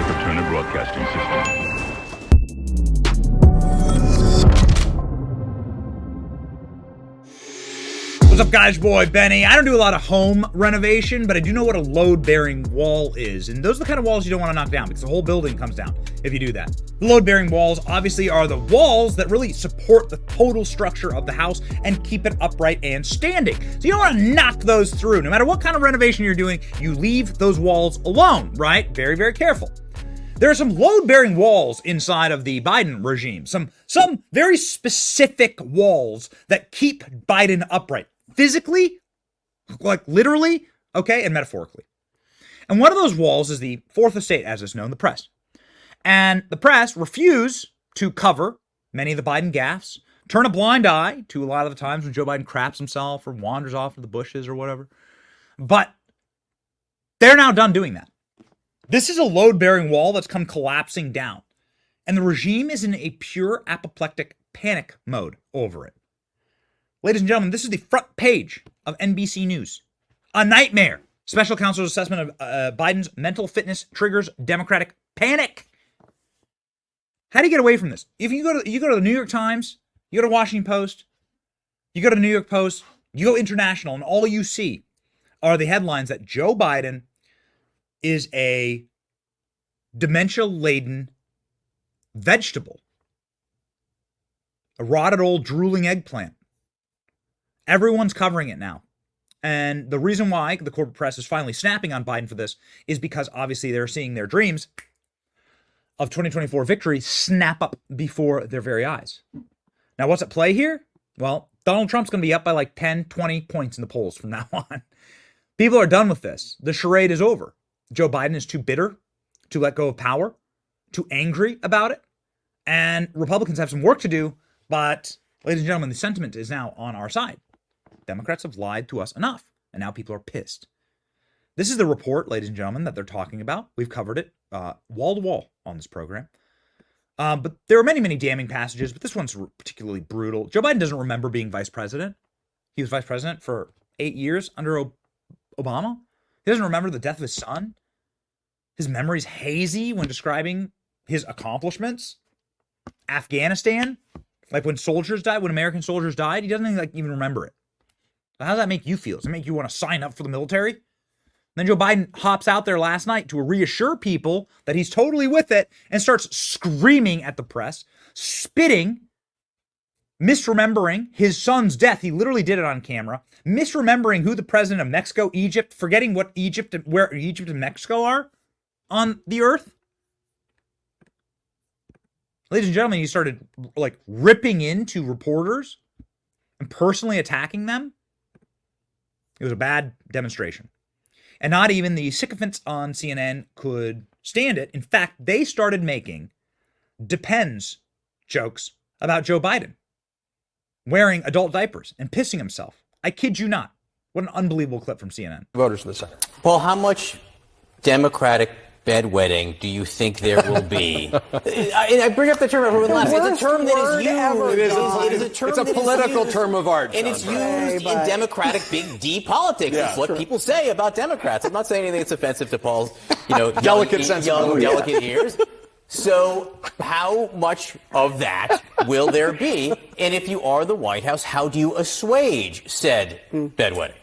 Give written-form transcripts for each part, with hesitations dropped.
Northrop Turner Broadcasting System. What's up, guys? Your boy Benny. I don't do a lot of home renovation, but I do know what a load-bearing wall is. And those are the kind of walls you don't want to knock down because the whole building comes down if you do that. The load-bearing walls obviously are the walls that really support the total structure of the house and keep it upright and standing. So you don't want to knock those through. No matter what kind of renovation you're doing, you leave those walls alone, right? Very, very careful. There are some load-bearing walls inside of the Biden regime. Some very specific walls that keep Biden upright. Physically, like literally, okay, and metaphorically. And one of those walls is the fourth estate, as is known, the press. And the press refuse to cover many of the Biden gaffes, turn a blind eye to a lot of the times when Joe Biden craps himself or wanders off to the bushes or whatever. But they're now done doing that. This is a load-bearing wall that's come collapsing down. And the regime is in a pure apoplectic panic mode over it. Ladies and gentlemen, this is the front page of NBC News. A nightmare. Special counsel's assessment of Biden's mental fitness triggers Democratic panic. How do you get away from this? If you go to the New York Times, you go to Washington Post, you go to the New York Post, you go international, and all you see are the headlines that Joe Biden is a dementia-laden vegetable, a rotted old drooling eggplant. Everyone's covering it now. And the reason why the corporate press is finally snapping on Biden for this is because obviously they're seeing their dreams of 2024 victory snap up before their very eyes. Now, what's at play here? Well, Donald Trump's going to be up by like 10, 20 points in the polls from now on. People are done with this. The charade is over. Joe Biden is too bitter to let go of power, too angry about it. And Republicans have some work to do, but ladies and gentlemen, the sentiment is now on our side. Democrats have lied to us enough, and now people are pissed. This is the report, ladies and gentlemen, that they're talking about. We've covered it wall to wall on this program. But there are many, many damning passages, but this one's particularly brutal. Joe Biden doesn't remember being vice president. He was vice president for 8 years under Obama. He doesn't remember the death of his son. His memory's hazy when describing his accomplishments. Afghanistan, like when soldiers died, when American soldiers died, he doesn't even remember it. So how does that make you feel? Does it make you want to sign up for the military? Then Joe Biden hops out there last night to reassure people that he's totally with it and starts screaming at the press, spitting, misremembering his son's death. He literally did it on camera, misremembering who the president of Mexico, Egypt, forgetting what Egypt, where Egypt and Mexico are on the earth. Ladies and gentlemen, he started like ripping into reporters and personally attacking them. It was a bad demonstration. And not even the sycophants on CNN could stand it. In fact, they started making depends jokes about Joe Biden wearing adult diapers and pissing himself. I kid you not. What an unbelievable clip from CNN. Voters for the Senate. Paul, how much Democratic bedwetting do you think there will be? I bring up the term, everyone laughs. It's a term that is used. It's a political term of art, and it's used in Democratic big D politics. It's what people say about Democrats. I'm not saying anything that's offensive to Paul's, delicate ears. So how much of that will there be? And if you are the White House, how do you assuage said bedwetting?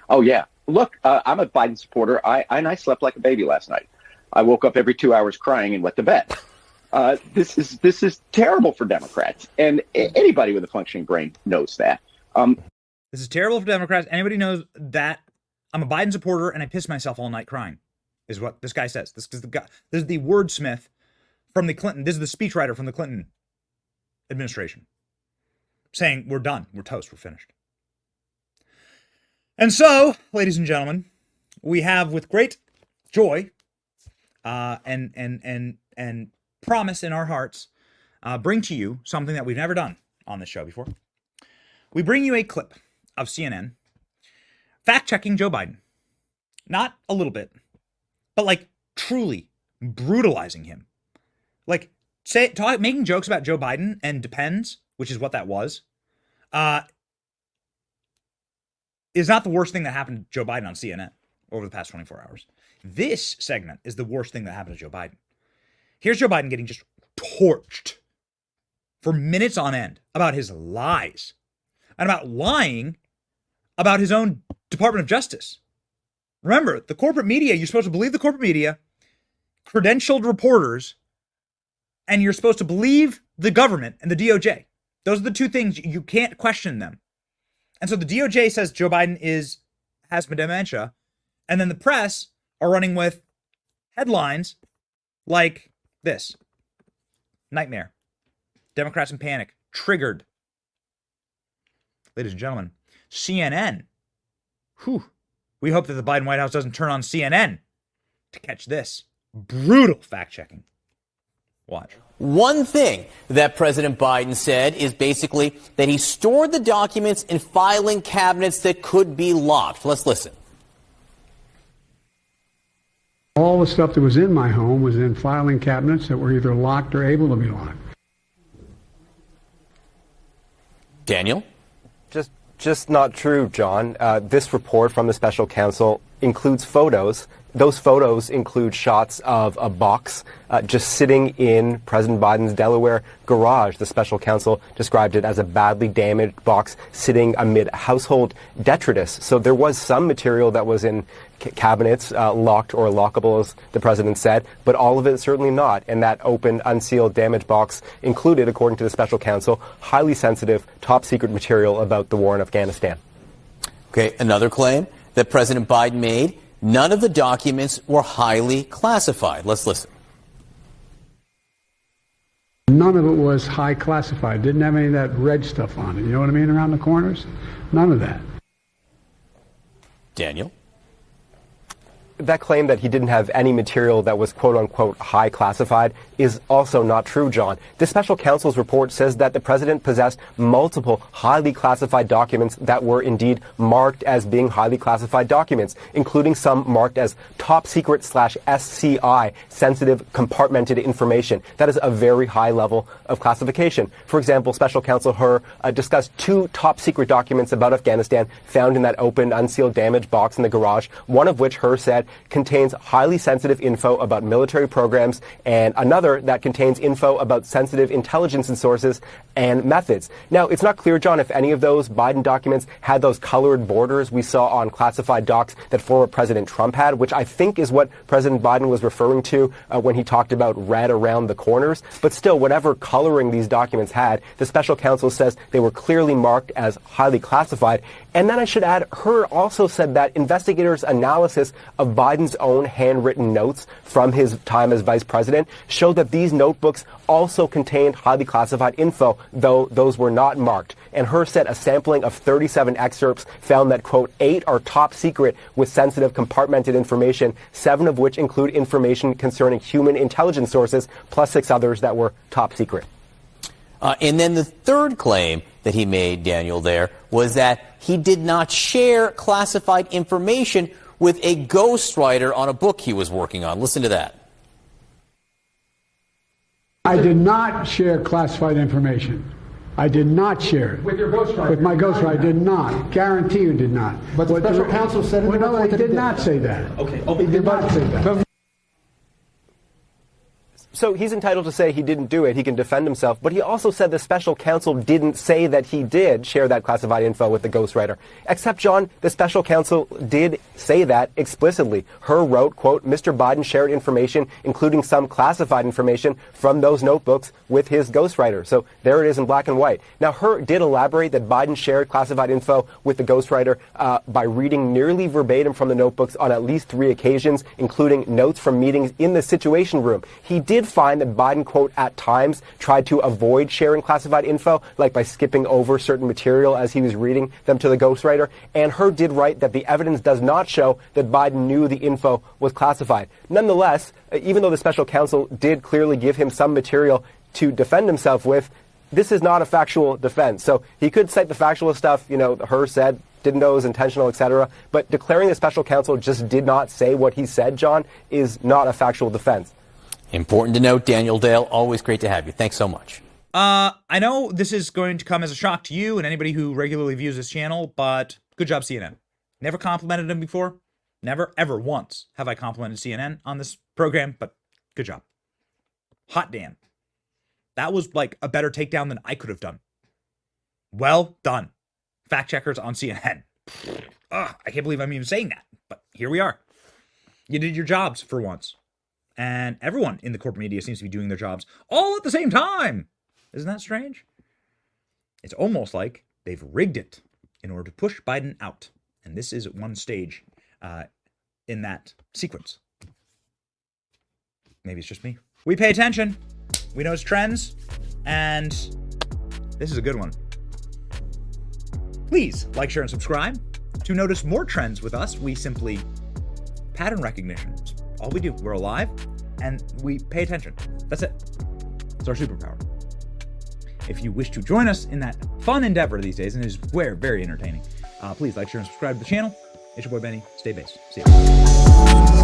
Oh, yeah. Look, I'm a Biden supporter. I slept like a baby last night. I woke up every 2 hours crying and went to bed. This is terrible for Democrats, and anybody with a functioning brain knows that. This is terrible for Democrats. Anybody knows that I'm a Biden supporter and I piss myself all night crying, is what this guy says. This is the wordsmith from the Clinton. This is the speechwriter from the Clinton administration saying we're done, we're toast, we're finished. And so, ladies and gentlemen, we have with great joy and promise in our hearts bring to you something that we've never done on this show before. We bring you a clip of CNN fact-checking Joe Biden. Not a little bit, but like truly brutalizing him. Like making jokes about Joe Biden and depends, which is what that was, is not the worst thing that happened to Joe Biden on CNN over the past 24 hours. This segment is the worst thing that happened to Joe Biden. Here's Joe Biden getting just torched for minutes on end about his lies and about lying about his own Department of Justice. Remember, the corporate media, you're supposed to believe the corporate media, credentialed reporters, and you're supposed to believe the government and the DOJ. Those are the two things. You can't question them. And so the DOJ says Joe Biden has dementia, and then the press are running with headlines like this. Nightmare. Democrats in panic. Triggered. Ladies and gentlemen, CNN. Whew. We hope that the Biden White House doesn't turn on CNN to catch this. Brutal fact-checking. Watch. One thing that President Biden said is basically that he stored the documents in filing cabinets that could be locked. Let's listen. All the stuff that was in my home was in filing cabinets that were either locked or able to be locked. Daniel? Just not true, John. This report from the special counsel includes photos. Those photos include shots of a box just sitting in President Biden's Delaware garage. The special counsel described it as a badly damaged box sitting amid household detritus. So there was some material that was in cabinets, locked or lockable, as the president said, but all of it certainly not. And that open, unsealed, damaged box included, according to the special counsel, highly sensitive, top secret material about the war in Afghanistan. Okay, another claim that President Biden made. None of the documents were highly classified. Let's listen. None of it was high classified. Didn't have any of that red stuff on it. You know what I mean? Around the corners? None of that. Daniel? That claim that he didn't have any material that was quote-unquote high classified is also not true, John. The special counsel's report says that the president possessed multiple highly classified documents that were indeed marked as being highly classified documents, including some marked as top secret / SCI, sensitive compartmented information. That is a very high level of classification. For example, special counsel Hur discussed 2 top secret documents about Afghanistan found in that open, unsealed, damaged box in the garage, one of which Hur said contains highly sensitive info about military programs, and another that contains info about sensitive intelligence and sources and methods. Now, it's not clear, John, if any of those Biden documents had those colored borders we saw on classified docs that former President Trump had, which I think is what President Biden was referring to when he talked about red around the corners. But still, whatever coloring these documents had, the special counsel says they were clearly marked as highly classified. And then I should add, Hur also said that investigators' analysis of Biden's own handwritten notes from his time as vice president showed that these notebooks also contained highly classified info, though those were not marked. And Hur said a sampling of 37 excerpts found that, quote, 8 are top secret with sensitive compartmented information, 7 of which include information concerning human intelligence sources, plus 6 others that were top secret. And then the third claim that he made, Daniel, there, was that he did not share classified information with a ghostwriter on a book he was working on. Listen to that. I did not share classified information. I did not share it. With your ghostwriter? With my ghostwriter, I did not. Guarantee you did not. But the special counsel said in the no, report he that he did not say that. Okay. He did not say that. So he's entitled to say he didn't do it. He can defend himself. But he also said the special counsel didn't say that he did share that classified info with the ghostwriter. Except, John, the special counsel did say that explicitly. Hur wrote, quote, Mr. Biden shared information, including some classified information from those notebooks with his ghostwriter. So there it is in black and white. Now, Hur did elaborate that Biden shared classified info with the ghostwriter by reading nearly verbatim from the notebooks on at least 3 occasions, including notes from meetings in the Situation Room. He did find that Biden, quote, at times tried to avoid sharing classified info, like by skipping over certain material as he was reading them to the ghostwriter. And Hur did write that the evidence does not show that Biden knew the info was classified. Nonetheless, even though the special counsel did clearly give him some material to defend himself with, this is not a factual defense. So he could cite the factual stuff, Hur said, didn't know it was intentional, etc. But declaring the special counsel just did not say what he said, John, is not a factual defense. Important to note, Daniel Dale, always great to have you. Thanks so much. I know this is going to come as a shock to you and anybody who regularly views this channel, but good job, CNN. Never complimented him before. Never, ever once have I complimented CNN on this program, but good job. Hot damn. That was like a better takedown than I could have done. Well done. Fact checkers on CNN. Ugh, I can't believe I'm even saying that, but here we are. You did your jobs for once. And everyone in the corporate media seems to be doing their jobs all at the same time. Isn't that strange? It's almost like they've rigged it in order to push Biden out. And this is one stage in that sequence. Maybe it's just me. We pay attention. We notice trends. And this is a good one. Please like, share, and subscribe. To notice more trends with us, we simply pattern recognition. It's all we do. We're alive and we pay attention. That's it. It's our superpower. If you wish to join us in that fun endeavor these days, and it is very, very entertaining, please like, share, and subscribe to the channel. It's your boy Benny. Stay based. See ya.